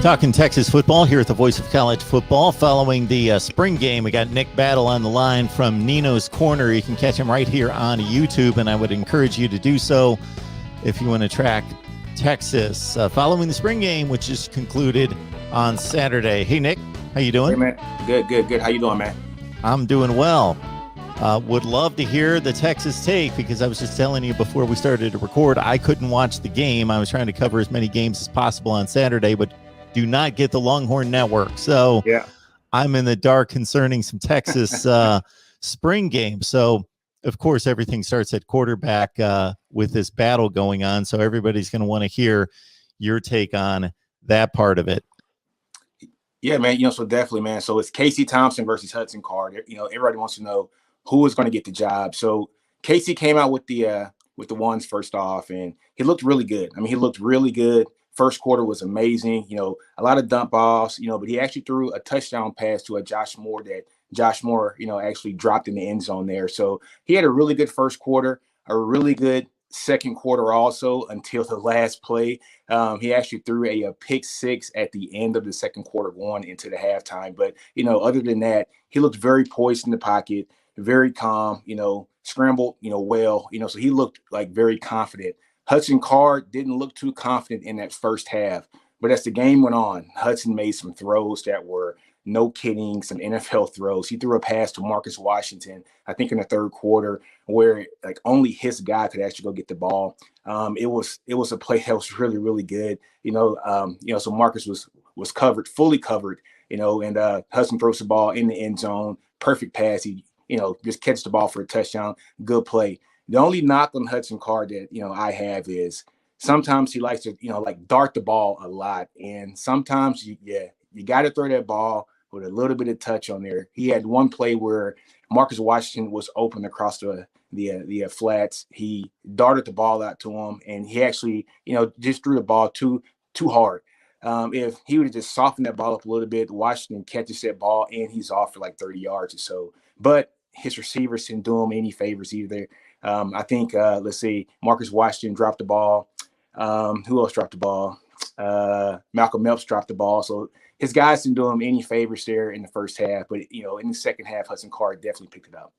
Talking Texas football here at the Voice of College Football. Following the spring game, we got Nick Battle on the line from Nino's Corner. You can catch him right here on YouTube, and I would encourage you to do so if you want to track Texas. Following the spring game, which is concluded on Saturday. Hey, Nick, how you doing? Hey, man. Good. How you doing, man? I'm doing well. Would love to hear the Texas take, because I was just telling you before we started to record, I couldn't watch the game. I was trying to cover as many games as possible on Saturday, but do not get the Longhorn Network. So yeah, I'm in the dark concerning some Texas spring game. So, of course, everything starts at quarterback with this battle going on. So everybody's going to want to hear your take on that part of it. Yeah, man. So definitely, man. So it's Casey Thompson versus Hudson Card. Everybody wants to know who is going to get the job. So Casey came out with the ones first off, and he looked really good. I mean, he looked really good. First quarter was amazing. A lot of dump balls, but he actually threw a touchdown pass to a Josh Moore that Josh Moore, actually dropped in the end zone there. So he had a really good first quarter, a really good second quarter also, until the last play. He actually threw a pick six at the end of the second quarter going into the halftime. But, other than that, he looked very poised in the pocket, very calm, scrambled, well, so he looked like very confident. Hudson Card didn't look too confident in that first half, but as the game went on, Hudson made some throws that were, no kidding, some NFL throws. He threw a pass to Marcus Washington, I think in the third quarter, where like only his guy could actually go get the ball. It was a play that was really, really good. So Marcus was covered, fully covered, and Hudson throws the ball in the end zone, perfect pass. He, just catch the ball for a touchdown, good play. The only knock on Hudson Card that, I have is sometimes he likes to, like dart the ball a lot. And sometimes, you got to throw that ball with a little bit of touch on there. He had one play where Marcus Washington was open across the flats. He darted the ball out to him, and he actually, just threw the ball too hard. If he would have just softened that ball up a little bit, Washington catches that ball, and he's off for like 30 yards or so. But his receivers didn't do him any favors either. I think, let's see, Marcus Washington dropped the ball. Who else dropped the ball? Malcolm Melps dropped the ball. So his guys didn't do him any favors there in the first half. But, in the second half, Hudson Card definitely picked it up.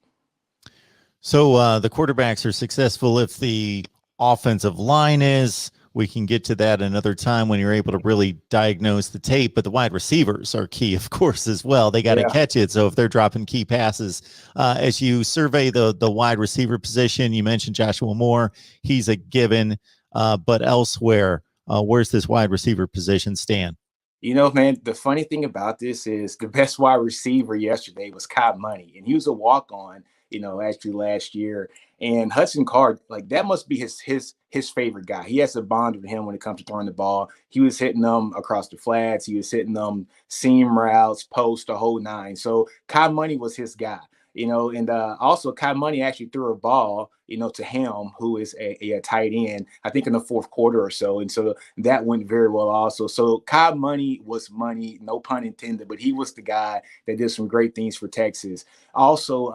So the quarterbacks are successful if the offensive line is. We can get to that another time when you're able to really diagnose the tape, but the wide receivers are key, of course, as well. They got to catch it. So if they're dropping key passes, as you survey the wide receiver position, you mentioned Joshua Moore. He's a given, but elsewhere, where's this wide receiver position stand? Man, the funny thing about this is the best wide receiver yesterday was Cobb Money, and he was a walk-on, actually last year. And Hudson Card, like, that must be his favorite guy. He has a bond with him when it comes to throwing the ball. He was hitting them across the flats. He was hitting them seam routes, post, the whole nine. So Cobb Money was his guy. And also Cobb Money actually threw a ball, to him, who is a tight end, I think in the fourth quarter or so. And so that went very well also. So Cobb Money was money, no pun intended, but he was the guy that did some great things for Texas. Also,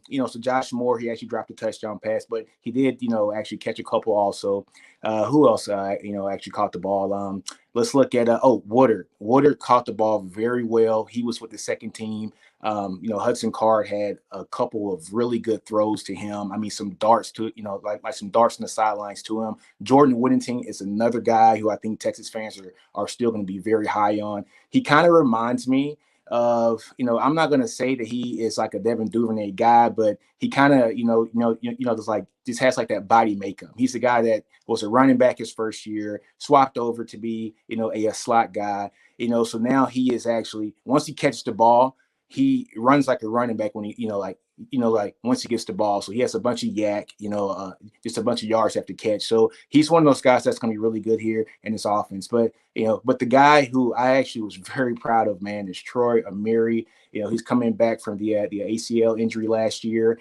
so Josh Moore, he actually dropped a touchdown pass, but he did, actually catch a couple also. Who else, actually caught the ball? Let's look at, Woodard. Woodard caught the ball very well. He was with the second team. Hudson Card had a couple of really good throws to him. I mean, some darts to, like some darts on the sidelines to him. Jordan Whittington is another guy who I think Texas fans are still going to be very high on. He kind of reminds me of, I'm not going to say that he is like a Devin Duvernay guy, but he kind of, just has like that body makeup. He's the guy that was a running back his first year, swapped over to be, a slot guy, so now he is actually, once he catches the ball, he runs like a running back when he, like once he gets the ball. So he has a bunch of yak, just a bunch of yards have to catch. So he's one of those guys that's going to be really good here in this offense. But, but the guy who I actually was very proud of, man, is Troy Amiri. He's coming back from the ACL injury last year.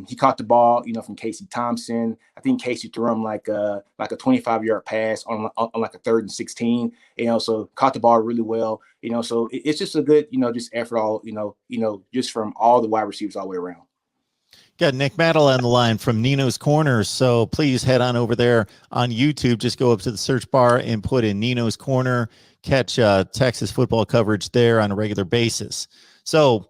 He caught the ball, from Casey Thompson. I think Casey threw him like a 25-yard pass on like a 3rd and 16. So caught the ball really well. So it's just a good, just effort all, just from all the wide receivers all the way around. Got Nick Mattel on the line from Nino's Corner. So please head on over there on YouTube. Just go up to the search bar and put in Nino's Corner. Catch Texas football coverage there on a regular basis. So,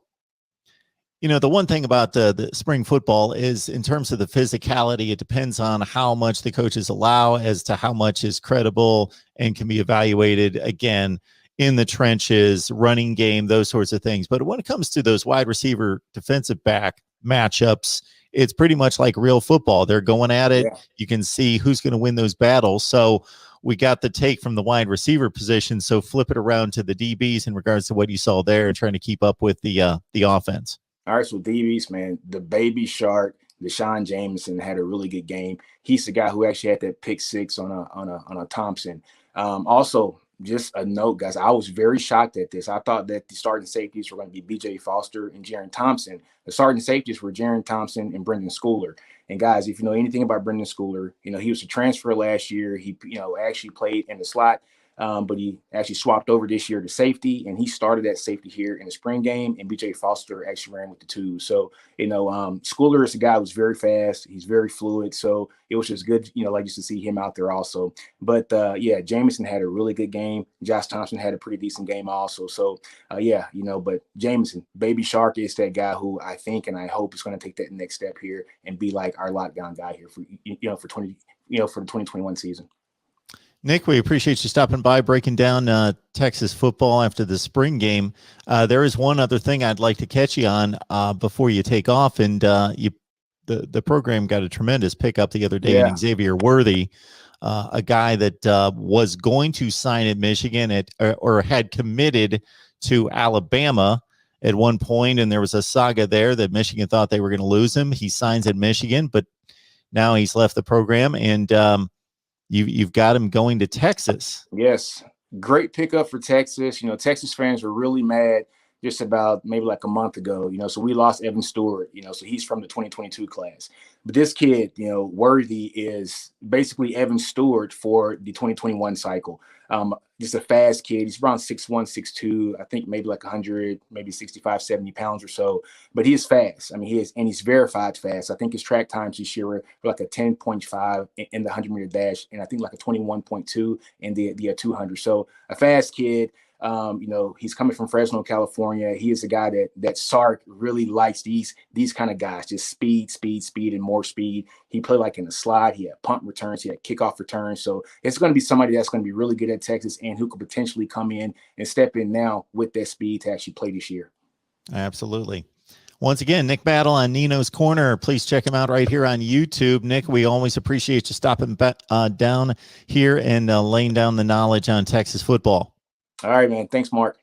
the one thing about the spring football is in terms of the physicality, it depends on how much the coaches allow as to how much is credible and can be evaluated, again, in the trenches, running game, those sorts of things. But when it comes to those wide receiver, defensive back matchups, it's pretty much like real football. They're going at it. Yeah. You can see who's going to win those battles. So we got the take from the wide receiver position. So flip it around to the DBs in regards to what you saw there, trying to keep up with the offense. All right, so DBs, man, the baby shark, Deshaun Jameson had a really good game. He's the guy who actually had that pick six on a Thompson. Also, just a note, guys, I was very shocked at this. I thought that the starting safeties were going to be B.J. Foster and Jaron Thompson. The starting safeties were Jaron Thompson and Brendan Schooler. And guys, if you know anything about Brendan Schooler, he was a transfer last year. He, actually played in the slot. But he actually swapped over this year to safety, and he started at safety here in the spring game, and B.J. Foster actually ran with the two. So, Schooler is a guy who's very fast. He's very fluid. So it was just good, just to see him out there also. But, Jameson had a really good game. Josh Thompson had a pretty decent game also. So, but Jameson, Baby Shark, is that guy who I think and I hope is going to take that next step here and be like our lockdown guy here for the 2021 season. Nick, we appreciate you stopping by, breaking down Texas football after the spring game. There is one other thing I'd like to catch you on before you take off, and the program got a tremendous pickup the other day in Xavier Worthy, a guy that was going to sign at Michigan or had committed to Alabama at one point, and there was a saga there that Michigan thought they were going to lose him. He signs at Michigan, but now he's left the program, and You've got him going to Texas. Yes. Great pickup for Texas. Texas fans were really mad just about maybe like a month ago, so we lost Evan Stewart, so he's from the 2022 class. But this kid, Worthy, is basically Evan Stewart for the 2021 cycle. Just a fast kid. He's around 6'1", 6'2", I think maybe like 100, maybe 65, 70 pounds or so. But he is fast. I mean, he's verified fast. I think his track times this year were like a 10.5 in the 100-meter dash, and I think like a 21.2 in the 200. So a fast kid. He's coming from Fresno, California. He is a guy that SARK really likes these kind of guys, just speed, and more speed. He played like in the slide. He had punt returns. He had kickoff returns. So it's going to be somebody that's going to be really good at Texas and who could potentially come in and step in now with that speed to actually play this year. Absolutely. Once again, Nick Battle on Nino's Corner. Please check him out right here on YouTube. Nick, we always appreciate you stopping down here and laying down the knowledge on Texas football. All right, man. Thanks, Mark.